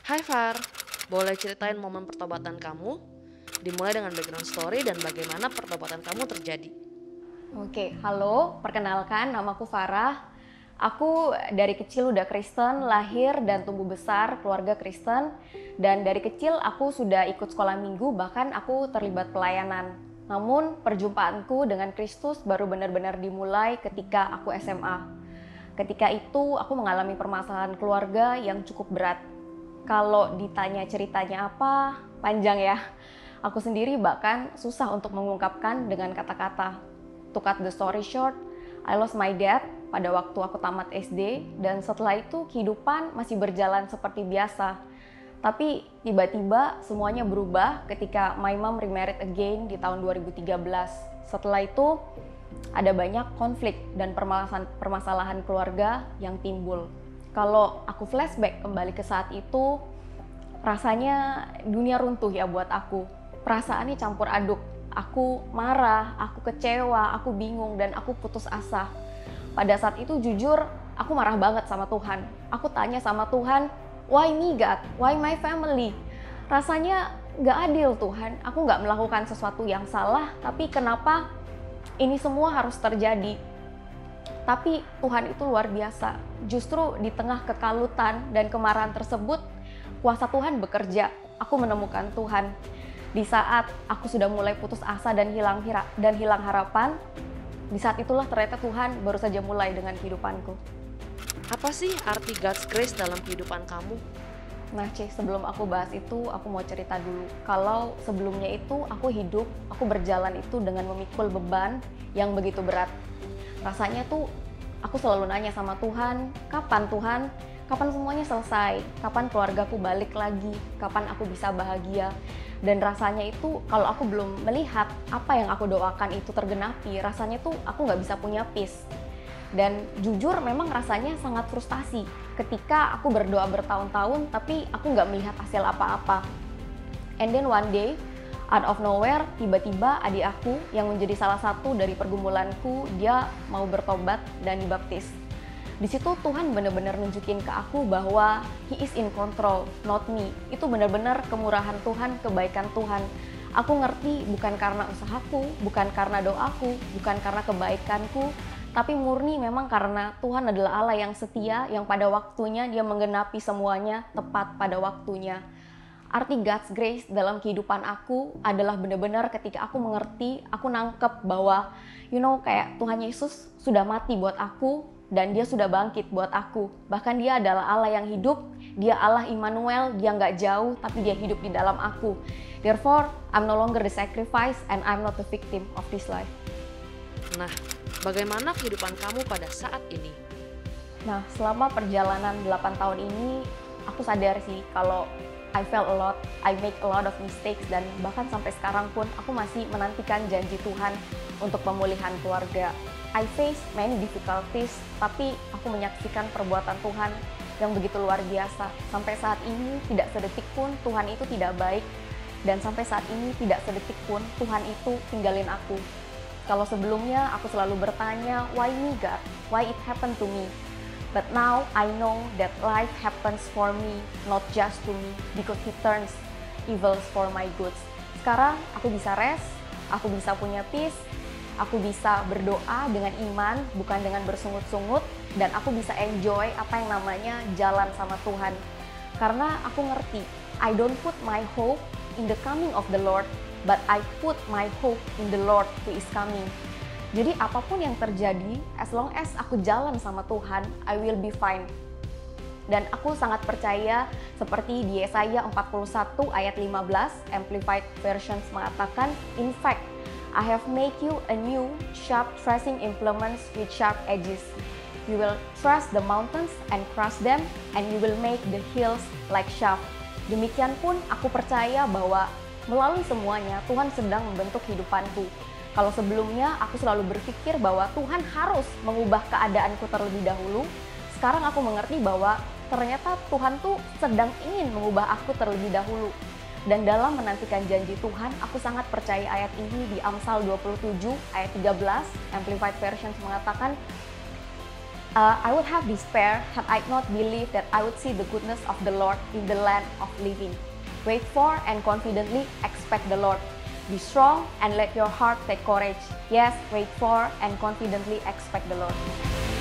Hai Far, boleh ceritain momen pertobatan kamu? Dimulai dengan background story dan bagaimana pertobatan kamu terjadi. Oke, halo, perkenalkan namaku Farah. Aku dari kecil udah Kristen, lahir dan tumbuh besar keluarga Kristen. Dan dari kecil aku sudah ikut sekolah minggu, bahkan aku terlibat pelayanan. Namun perjumpaanku dengan Kristus baru benar-benar dimulai ketika aku SMA. Ketika itu aku mengalami permasalahan keluarga yang cukup berat. Kalau ditanya ceritanya apa, panjang ya. Aku sendiri bahkan susah untuk mengungkapkan dengan kata-kata. To cut the story short, I lost my dad pada waktu aku tamat SD, dan setelah itu kehidupan masih berjalan seperti biasa. Tapi tiba-tiba semuanya berubah ketika my mom remarried again di tahun 2013. Setelah itu ada banyak konflik dan permasalahan keluarga yang timbul. Kalau aku flashback kembali ke saat itu, rasanya dunia runtuh ya buat aku. Perasaannya campur aduk. Aku marah, aku kecewa, aku bingung, dan aku putus asa. Pada saat itu jujur, aku marah banget sama Tuhan. Aku tanya sama Tuhan, why me God? Why my family? Rasanya gak adil Tuhan, aku gak melakukan sesuatu yang salah, tapi kenapa ini semua harus terjadi? Tapi Tuhan itu luar biasa. Justru di tengah kekalutan dan kemarahan tersebut, kuasa Tuhan bekerja. Aku menemukan Tuhan. Di saat aku sudah mulai putus asa dan hilang harapan, di saat itulah ternyata Tuhan baru saja mulai dengan kehidupanku. Apa sih arti God's grace dalam kehidupan kamu? Nah, sebelum aku bahas itu, aku mau cerita dulu. Kalau sebelumnya itu aku berjalan itu dengan memikul beban yang begitu berat. Rasanya tuh aku selalu nanya sama Tuhan, kapan semuanya selesai? Kapan keluargaku balik lagi? Kapan aku bisa bahagia? Dan rasanya itu kalau aku belum melihat apa yang aku doakan itu tergenapi, rasanya tuh aku nggak bisa punya peace. Dan jujur memang rasanya sangat frustasi ketika aku berdoa bertahun-tahun tapi aku nggak melihat hasil apa-apa. And then one day, out of nowhere, tiba-tiba adik aku yang menjadi salah satu dari pergumulanku, dia mau bertobat dan dibaptis. Di situ Tuhan benar-benar nunjukin ke aku bahwa He is in control, not me. Itu benar-benar kemurahan Tuhan, kebaikan Tuhan. Aku ngerti bukan karena usahaku, bukan karena doaku, bukan karena kebaikanku, tapi murni memang karena Tuhan adalah Allah yang setia, yang pada waktunya Dia menggenapi semuanya tepat pada waktunya. Arti God's grace dalam kehidupan aku adalah benar-benar ketika aku mengerti, aku nangkep bahwa kayak Tuhan Yesus sudah mati buat aku dan Dia sudah bangkit buat aku. Bahkan Dia adalah Allah yang hidup, Dia Allah Immanuel, Dia nggak jauh tapi Dia hidup di dalam aku. Therefore, I'm no longer the sacrifice and I'm not the victim of this life. Nah, bagaimana kehidupan kamu pada saat ini? Nah, selama perjalanan 8 tahun ini, aku sadar sih kalau I fail a lot, I make a lot of mistakes, dan bahkan sampai sekarang pun aku masih menantikan janji Tuhan untuk pemulihan keluarga. I face many difficulties, tapi aku menyaksikan perbuatan Tuhan yang begitu luar biasa. Sampai saat ini tidak sedetik pun Tuhan itu tidak baik, dan sampai saat ini tidak sedetik pun Tuhan itu tinggalin aku. Kalau sebelumnya aku selalu bertanya, why me God? Why it happened to me? But now I know that life happens for me, not just to me, because He turns evils for my goods. Sekarang aku bisa rest, aku bisa punya peace, aku bisa berdoa dengan iman, bukan dengan bersungut-sungut, dan aku bisa enjoy apa yang namanya jalan sama Tuhan. Karena aku ngerti, I don't put my hope in the coming of the Lord, but I put my hope in the Lord who is coming. Jadi apapun yang terjadi, as long as aku jalan sama Tuhan, I will be fine. Dan aku sangat percaya seperti di Yesaya 41 ayat 15, Amplified Version mengatakan, in fact, I have made you a new sharp threshing implements with sharp edges. You will thresh the mountains and crush them, and you will make the hills like chaff. Demikian pun aku percaya bahwa melalui semuanya Tuhan sedang membentuk hidupanku. Kalau sebelumnya aku selalu berpikir bahwa Tuhan harus mengubah keadaanku terlebih dahulu, sekarang aku mengerti bahwa ternyata Tuhan tuh sedang ingin mengubah aku terlebih dahulu. Dan dalam menantikan janji Tuhan, aku sangat percaya ayat ini di Amsal 27 ayat 13, Amplified Version mengatakan, I would have despair had I not believed that I would see the goodness of the Lord in the land of living. Wait for and confidently expect the Lord. Be strong and let your heart take courage. Yes, wait for and confidently expect the Lord.